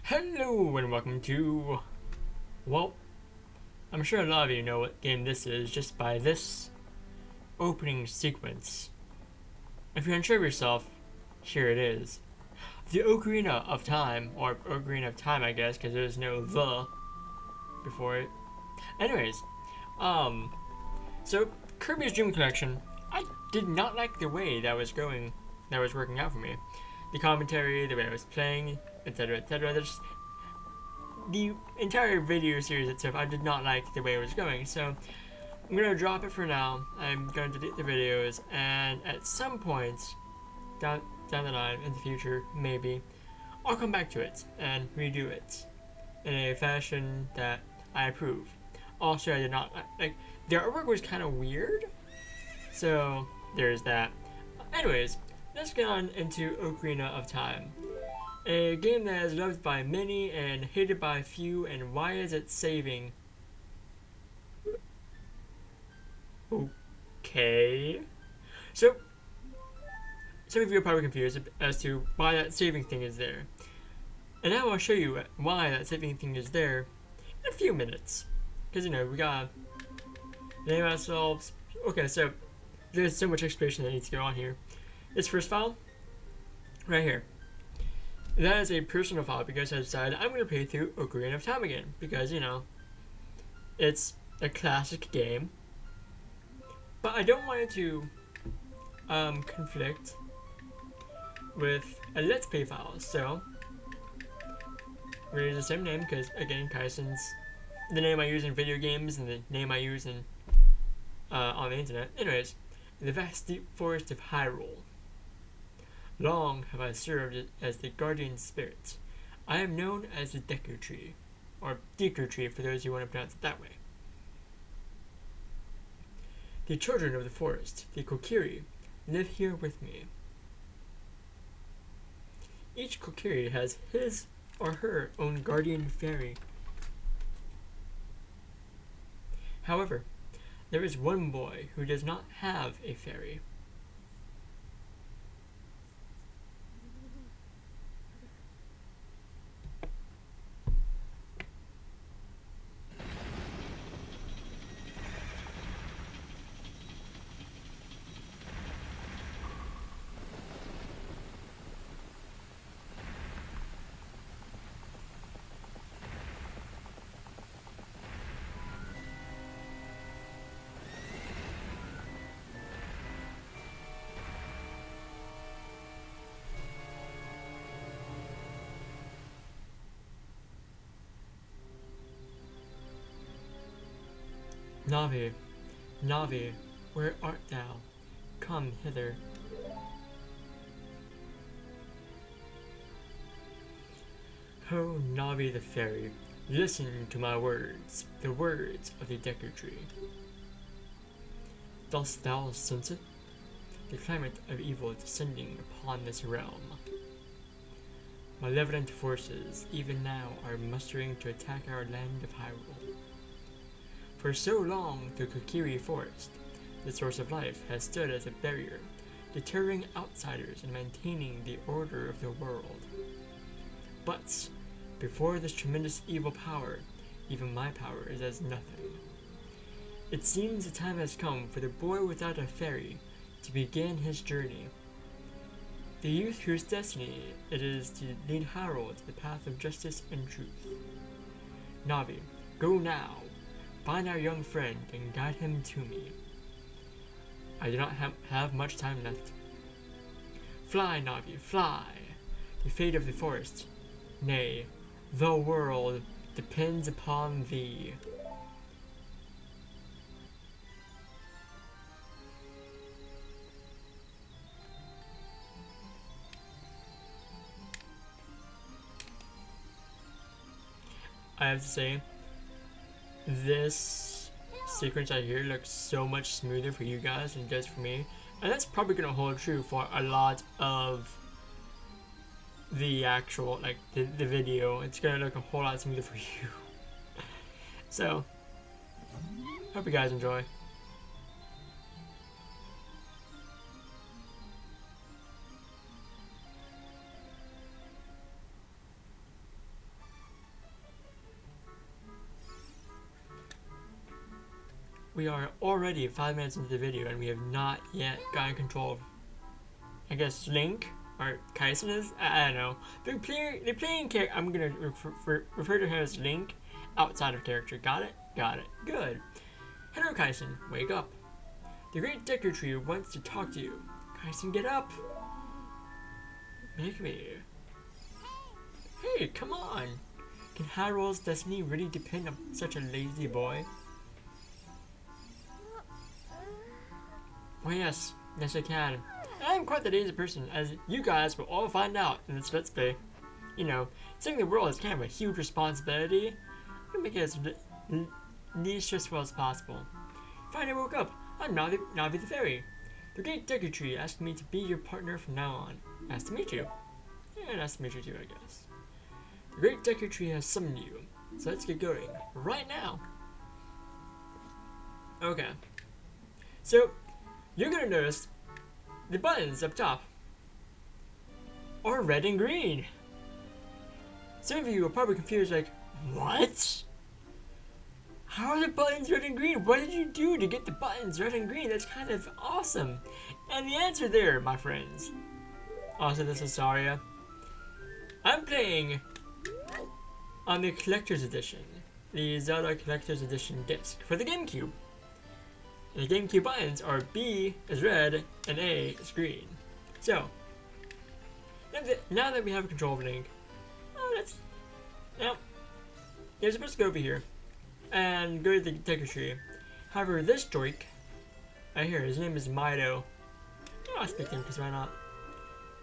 Hello and welcome to, well, I'm sure a lot of you know what game this is just by this opening sequence. If you're unsure of yourself, here it is. The Ocarina of Time, or Ocarina of Time I guess, because there's no the before it. Anyways, so Kirby's Dream Collection, I did not like the way that was working out for me. The commentary, the way I was playing, etc., etc. The entire video series itself, I did not like the way it was going, so I'm gonna drop it for now. I'm gonna delete the videos, and at some point down the line in the future, maybe I'll come back to it and redo it in a fashion that I approve. Also, I did not like the artwork was kind of weird, so there's that. Anyways, let's get on into Ocarina of Time. A game that is loved by many and hated by few, and why is it saving? Okay. So, some of you are probably confused as to why that saving thing is there. And now I'll show you why that saving thing is there in a few minutes. Because, we gotta name ourselves. Okay, so there's so much explanation that needs to go on here. This first file, right here. That is a personal file because I decided I'm going to play through Ocarina of Time again. Because, it's a classic game. But I don't want it to conflict with a Let's Play file. So, we're going to use the same name because, again, Kaisen's the name I use in video games and the name I use in on the internet. Anyways, the vast deep forest of Hyrule. Long have I served as the guardian spirit. I am known as the Deku Tree, or Deku Tree for those who want to pronounce it that way. The children of the forest, the Kokiri, live here with me. Each Kokiri has his or her own guardian fairy. However, there is one boy who does not have a fairy. Navi, Navi, where art thou? Come hither. Ho, Navi the fairy, listen to my words, the words of the Deku Tree. Dost thou sense it? The climate of evil descending upon this realm. Malevolent forces, even now, are mustering to attack our land of Hyrule. For so long, the Kokiri Forest, the source of life, has stood as a barrier, deterring outsiders and maintaining the order of the world. But, before this tremendous evil power, even my power is as nothing. It seems the time has come for the boy without a fairy to begin his journey. The youth whose destiny it is to lead Hyrule to the path of justice and truth. Navi, go now. Find our young friend and guide him to me. I do not have much time left. Fly, Navi, fly! The fate of the forest, nay, the world, depends upon thee. I have to say, this sequence right here looks so much smoother for you guys than just for me, and that's probably gonna hold true for a lot of the actual the video. It's gonna look a whole lot smoother for you. So hope you guys enjoy. we are already 5 minutes into the video and we have not yet gotten control of, I guess, Link or Kaisen is? I don't know. They're playing character. I'm gonna refer to him as Link outside of character. Got it? Got it. Good. Hello, Kaisen. Wake up. The Great Deku Tree wants to talk to you. Kaisen, get up. Make me. Hey, come on. Can Hyrule's destiny really depend on such a lazy boy? Well, yes. Yes, I can. I'm quite the lazy person, as you guys will all find out in this Let's Play. You know, saving the world is kind of a huge responsibility. I'm gonna make it as least stressful as possible. Finally woke up. I'm Navi the Fairy. The Great Deku Tree asked me to be your partner from now on. Nice to meet you. Yeah, nice to meet you too, I guess. The Great Deku Tree has summoned you, so let's get going right now. Okay. So, you're gonna notice the buttons up top are red and green. Some of you are probably confused, like, what? How are the buttons red and green? What did you do to get the buttons red and green? That's kind of awesome. And the answer there, my friends. Also, this is Saria. I'm playing on the Collector's Edition, the Zelda Collector's Edition disc for the GameCube. And the GameCube buttons are B is red and A is green. So, now that we have control of Link, now you're supposed to go over here and go to the Deku Tree. However, this Drake, right here, his name is Mido. I'll speak to him because why not?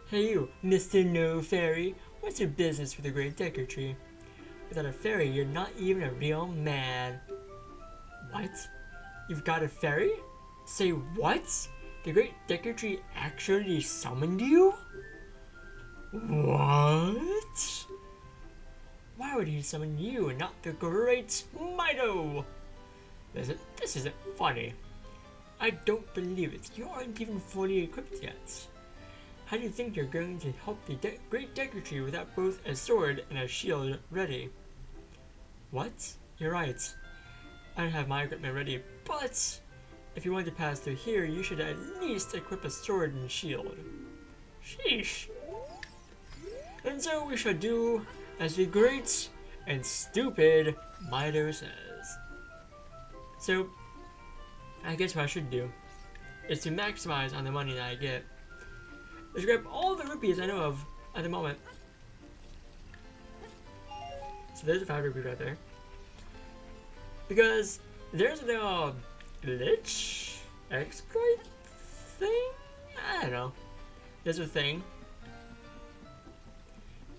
Hey you, Mr. No Fairy, what's your business with the Great Deku Tree? Without a fairy, you're not even a real man. What? You've got a fairy? Say what? The Great Deku Tree actually summoned you? What? Why would he summon you and not the great Mido? This isn't funny. I don't believe it. You aren't even fully equipped yet. How do you think you're going to help the Great Deku Tree without both a sword and a shield ready? What? You're right. I don't have my equipment ready, but if you want to pass through here, you should at least equip a sword and shield. Sheesh. And so we shall do as the great and stupid Mido says. So, I guess what I should do is to maximize on the money that I get. Let's grab all the rupees I know of at the moment. So there's a 5 rupee right there. Because there's a little glitch exploit thing? I don't know. There's a thing.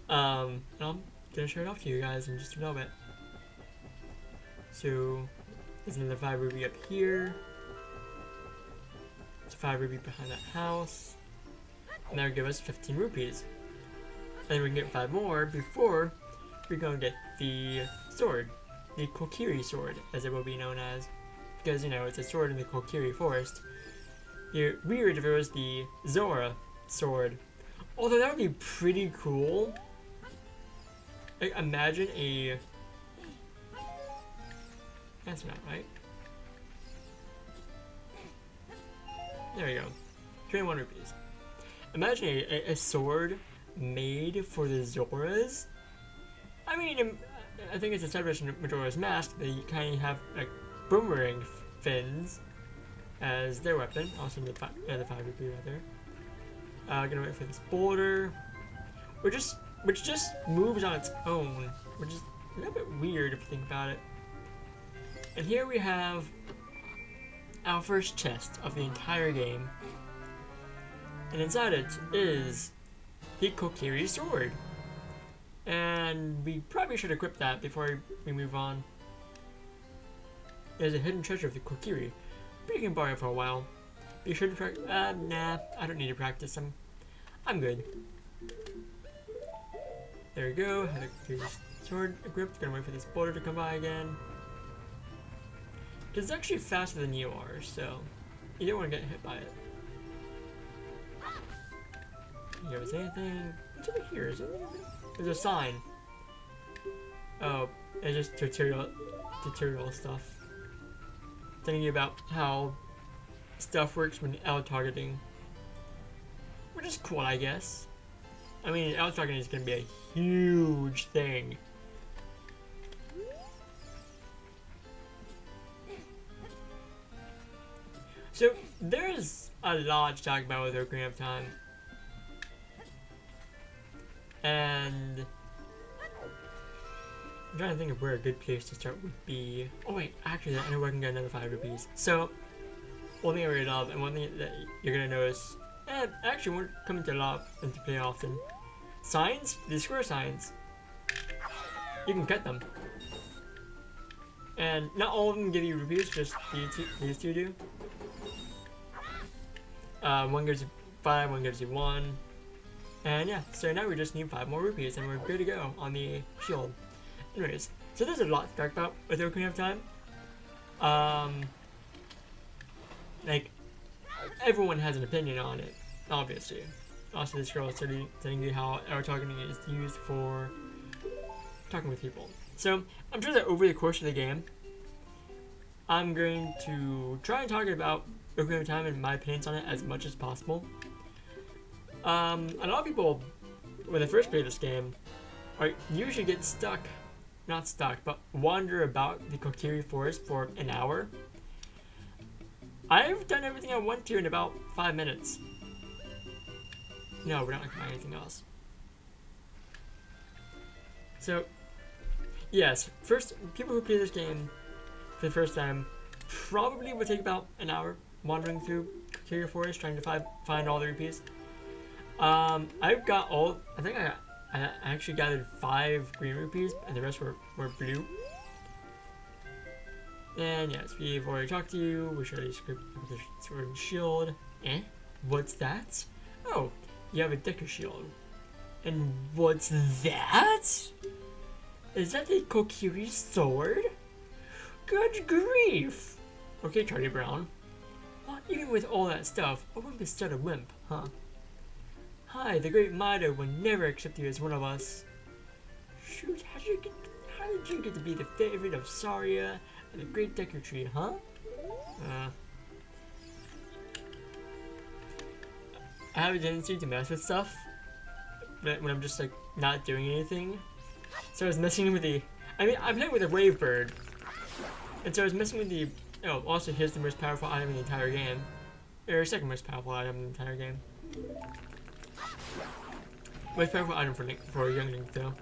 And I'm gonna show it off to you guys in just a little bit. So there's another 5 rupee up here. There's a 5 rupee behind that house. And that would give us 15 rupees. And then we can get 5 more before we go and get the sword. The Kokiri sword, as it will be known as. Because, you know, it's a sword in the Kokiri forest. It'd be weird if it was the Zora sword. Although that would be pretty cool. Like, imagine a... That's not right. There we go. 21 rupees. Imagine a sword made for the Zoras. I mean, I think it's a celebration of Majora's Mask. They kind of have like boomerang fins as their weapon. Also, the 5 rupee right there. Gonna wait for this boulder, which just moves on its own, which is a little bit weird if you think about it. And here we have our first chest of the entire game. And inside it is the Kokiri sword. And we probably should equip that before we move on. There's a hidden treasure of the Kokiri, but you can borrow it for a while. Be sure to practice. Nah, I don't need to practice. I'm good. There we go. Have the Kokiri sword equipped. Gonna wait for this boulder to come by again. Because it's actually faster than you are, so you don't want to get hit by it. You ever say anything? What's over here? Is it? There's a sign. Oh, it's just tutorial stuff. telling you about how stuff works when L-targeting. Which is cool, I guess. I mean, L-targeting is going to be a huge thing. So, there's a lot to talk about with Ocarina of Time. And I'm trying to think of where a good place to start would be. Oh wait, actually, I know where I can get another 5 rupees. So, one thing I really love, and one thing that you're gonna notice, actually won't come into play often. Signs, these square signs, you can cut them. And not all of them give you rupees, just these two do. One gives you 5, one gives you 1. And yeah, so now we just need 5 more rupees and we're good to go on the shield. Anyways, so there's a lot to talk about with Ocarina of Time. Like, everyone has an opinion on it, obviously. Also, this girl is telling you how our targeting is used for talking with people. So, I'm sure that over the course of the game, I'm going to try and talk about Ocarina of Time and my opinions on it as much as possible. A lot of people, when they first play this game, usually get not stuck, but wander about the Kokiri Forest for an hour. I've done everything I want to in about 5 minutes. No, we're not going to find anything else. So, yes, first, people who play this game for the first time probably would take about an hour wandering through Kokiri Forest trying to find all the rupees. I've got I think I actually gathered 5 green rupees and the rest were blue. And yes, we've already talked to you. We showed you script with the sword and shield. What's that? Oh, you have a Deku shield. And what's that? Is that a Kokiri sword? Good grief! Okay, Charlie Brown. Well, even with all that stuff, a wimp is still a wimp, huh? Hi, the great Mido will never accept you as one of us. Shoot, how did you get to be the favorite of Saria and the great Deku Tree, huh? I have a tendency to mess with stuff when I'm just like not doing anything. So I was messing with I'm playing with a Wave Bird. And so I was messing with also here's the most powerful item in the entire game. Or second most powerful item in the entire game. Most powerful item for a young Link though.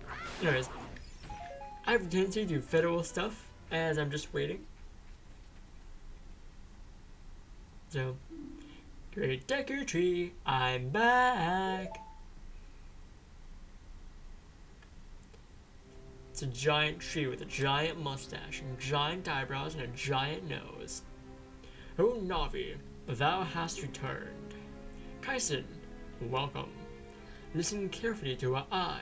Anyways, I have a tendency to do federal stuff as I'm just waiting. So, great Deku Tree, I'm back! It's a giant tree with a giant mustache and giant eyebrows and a giant nose. Oh Navi, thou hast returned. Kaisen, welcome. Listen carefully to what I,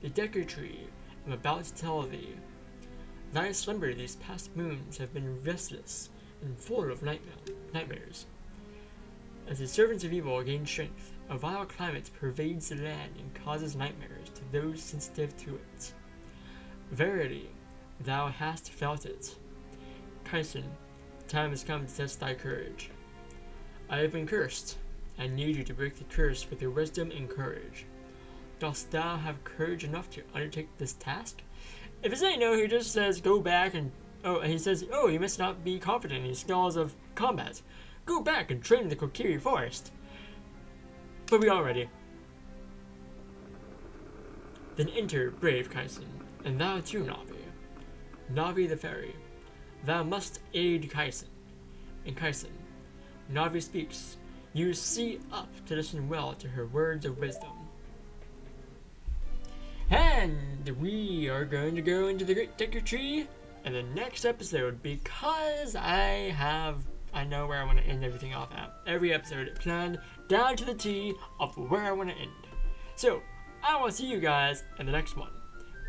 the Deku Tree, am about to tell thee. Thy slumber these past moons have been restless and full of nightmares. As the servants of evil gain strength, a vile climate pervades the land and causes nightmares to those sensitive to it. Verily, thou hast felt it. Kaisen, the time has come to test thy courage. I have been cursed. I need you to break the curse with your wisdom and courage. Dost thou have courage enough to undertake this task? If it's saying no, he just says go back and he says, you must not be confident in your skills of combat. Go back and train in the Kokiri Forest. But we are ready. Then enter, brave Kaisen, and thou too, Navi. Navi the fairy, thou must aid Kaisen. And Kaisen, Navi speaks. You see up to listen well to her words of wisdom. And we are going to go into the Great Deku Tree in the next episode because I know where I want to end everything off at. Every episode planned down to the T of where I want to end. So, I will see you guys in the next one.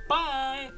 Bye!